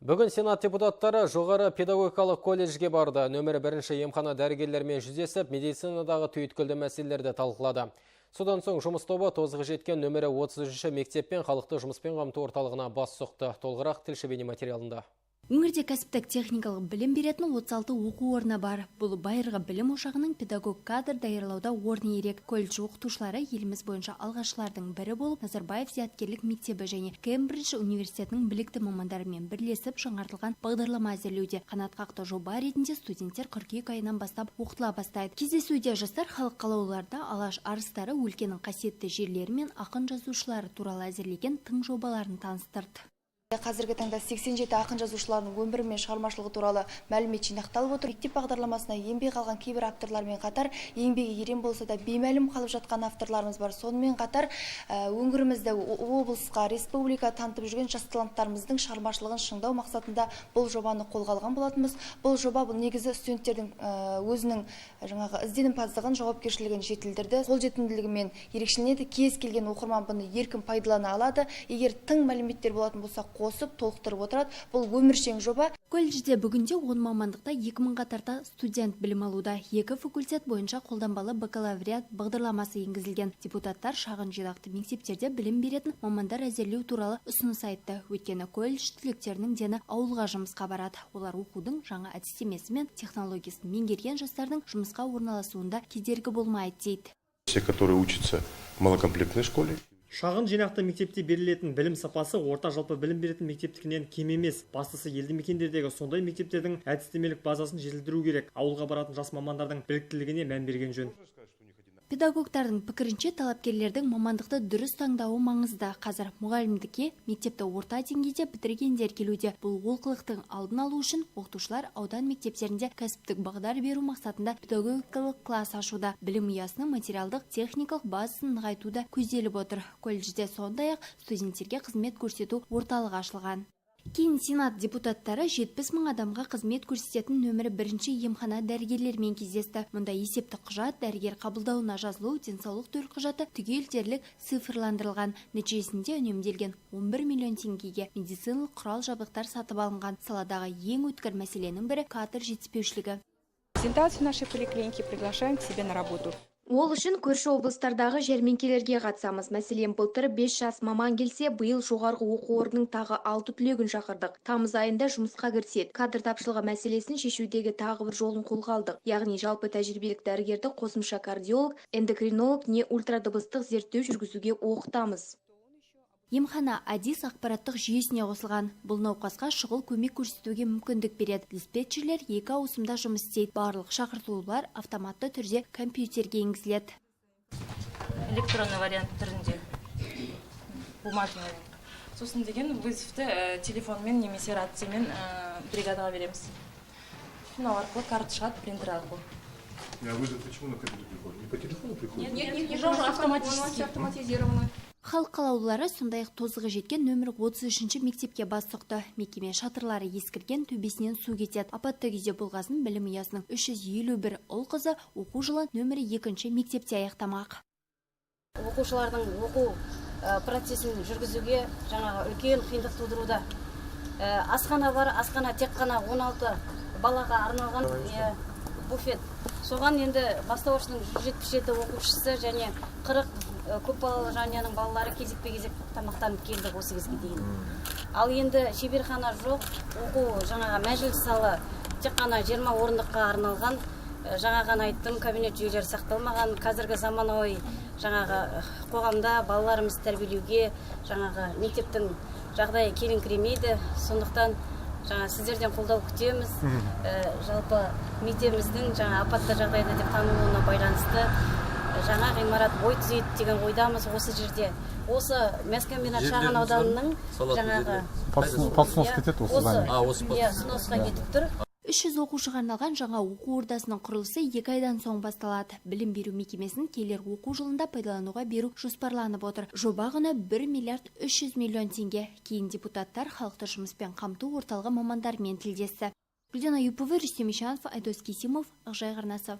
Бүгін Сенат депутаттары жоғары педагогикалық колледжге барды. Нөмірі 1-ші емхана дәрігерлермен жүздесіп, медицинадағы түйткілді мәселелерді талқылады. Содан соң жұмыс тобы тозығы жеткен нөмірі 33-ші мектеп пен халықты жұмыспен қамту орталығына бас сұқты. Толығырақ тілші бейнематериалында. Өңірде кәсіптік техникалық білім беретін 36 оқу орны бар. Бұл байырғы білім ошағының педагог кадр даярлауда орны ерек. Колледж оқытушылары еліміз бойынша алғашқылардың бірі болып, Назарбаев зияткерлік мектебі және Кембридж университетінің білікті мамандарымен бірлесіп жаңартылған бағдарлама әзірлеуде. Қанатқақты жоба ретінде студенттер қыркүйек айынан бастап оқытыла бастайды. Кездесуде жастар халық қалаулыларда Алаш арыстары өлкенің қасиетті жерлері мен ақын жазушылары туралы әзірлеген тың жобаларын таныстырды. Қазіргі таңда 87 ақын жазушыларының өмірі мен шығармашылығы туралы мәлімет жинақталып отыр. Мектеп бағдарламасына еңбек алған кейбір авторлармен қатар, еңбегі ерен болса да беймәлім қалып жатқан авторларымыз бар. Сонымен қатар өңірімізді облысқа, республика танытып жүрген жас таланттарымыздың шығармашылығын шыңдау мақсатында бұл жобаны қолға алған болатынбыз. Бұл жоба негізі студенттердің өзінің ізденімпаздығын, жауапкершілігін жетілдірді. Қолжетімділігі мен ерекшеленеді. Кез келген оқырман бұны еркін пайдалана алады. Егер тың мәліметтер болатын болса, қосып толықтырып отырады. Бұл өміршең жоба. Колледжде бүгінде 10 мамандықта 2000-ға тарта студент білім алуда. 2 факультет бойынша қолданбалы бакалавриат бағдарламасы енгізілген. Депутаттар шағын жинақты мектептерде білім беретін мамандар әзірлеу туралы ұсыныс айтты. Өйткені колледж түлектерінің дені ауылға жұмысқа барады. Олар оқудың жаңа әдістемесі мен технологиясын меңгерген жастардың жұмысқа орналасуында кедергі болмайды дейді. Все, которые учатся в малокомплектной школе. Шағын жинақты мектепте берілетін білім сапасы орта жалпы білім беретін мектептікінен кем емес. Бастысы елді мекендердегі сондай мектептердің әдістемелік базасын жетілдіру керек. Ауылға баратын жас мамандардың біліктілігіне мән берген жөн. Педагогтардың пікірінше талапкерлердің мамандықты дұрыс таңдауы маңызды. Қазір мұғалімдікке мектепті орта деңгейде бітіргендер келуде. Бұл олқылықтың алдын алу үшін оқытушылар аудан мектептерінде кәсіптік бағдар беру мақсатында педагогикалық класс ашуда. Білім ұясының материалдық техникалық базасын нығайтуда көзделіп отыр. Колледжде сондай-ақ студенттерге қызмет көрсету орталығы ашылған. Кейін Сенат депутаттары 70 мың адамға қызмет көрсететін нөмірі 1-ші емхана дәрігерлермен кездесті. Мұнда есептік құжат, дәрігер қабылдауына жазылу, денсаулық төлқұжаты түгел дерлік цифрландырылған. Нәтижесінде үнемделген 11 миллион теңгеге медициналық құрал жабдықтар сатып алынған. Саладағы ең өткір мәселенің бірі кадр жетіспеушілігі. Презентацию нашей поликлиники приглашаем к себе на работу. Ол үшін көрші облыстардағы жәрмеңкелерге қатысамыз. Мәселен, былтыр 5 жас маман келсе, биыл жоғарғы оқу орнының тағы 6 түлегін шақырдық. Тамыз айында жұмысқа кіріседі. Кадр тапшылығы мәселесін шешудегі тағы бір жолын қолға алдық. Яғни жалпы тәжірибелік дәрігерді қосымша кардиолог, эндокринолог не ультрадыбыстық зерттеу жүргізуге оқытамыз. Емхана Адис ақпараттық жүйесіне қосылған. Бұл науқасқа шұғыл көмек көрсетуге мүмкіндік береді. Диспетчерлер 2 ауысымда жұмыс істейді. Барлық шақыртулар автоматты түрде компьютерге енгізіледі. Электронный вариант түрінде. Бумажный вариант. Сосын деген вызовты телефонмен немесе рациямен бригадаға береміз. Мынау арқылы карта шығады, принтер арқылы. А вызов почему на компьютер приходит? Не по телефону приходит? Нет, автоматизировано. Халық қалаулылары сондай-ақ тозығы жеткен нөмір 33-ші мектепке бас сұқты. Мекеме шатырлары ескірген, төбесінен су кетеді. Апатты күйде болғасын білім ұясының 351 ұл қызы оқу жылы нөмірі 2-ші мектепте аяқтамақ. Оқушылардың оқу процесін жүргізуге жаңағы үлкен қиындық тудыруда. Асхана бар, асхана тек қана 16 балаға арналған буфет. Соған енді бастауышының 177 оқушысы және 40 көпбалалы жанұяның балалары кезекпе-кезек тамақтанып келді осы кезге дейін. Ал енді шеберхана жоқ, оқу жаңаға мәжіліс залы тек қана 20 орындыққа арналған. Жаңа ғана айттым, кабинет жүйелері сақталмаған. Қазіргі заманауи жаңағы қоғамда балаларымыз тәрбиелеуге жаңағы мектептің жағдайы келіңкіремейді. Сондықтан жаңа сіздерден қолдау күтеміз. Жалпы мектебіміздің жаңа апатты жағдайда деп танылуына байланысты жаңа ғимарат бой түзейді деген ойдамыз осы жерде. Осы Мәскомбинат шағын ауданының жаңағы подснос кетеді осы здание. Сносқа кетіп тұр. 300 оқушыға арналған жаңа оқу ордасының құрылысы 2 айдан соң басталады. Білім беру мекемесін келер оқу жылында пайдалануға беру жоспарланып отыр. Жоба құны 1 миллиард 300 миллион теңге. Кейін депутаттар халықты жұмыспен қамту орталығы мамандарымен тілдесті. Гүлден Аюпова, Рүстем Ишанов, Айдос Кесимов, Ақжайық арнасы.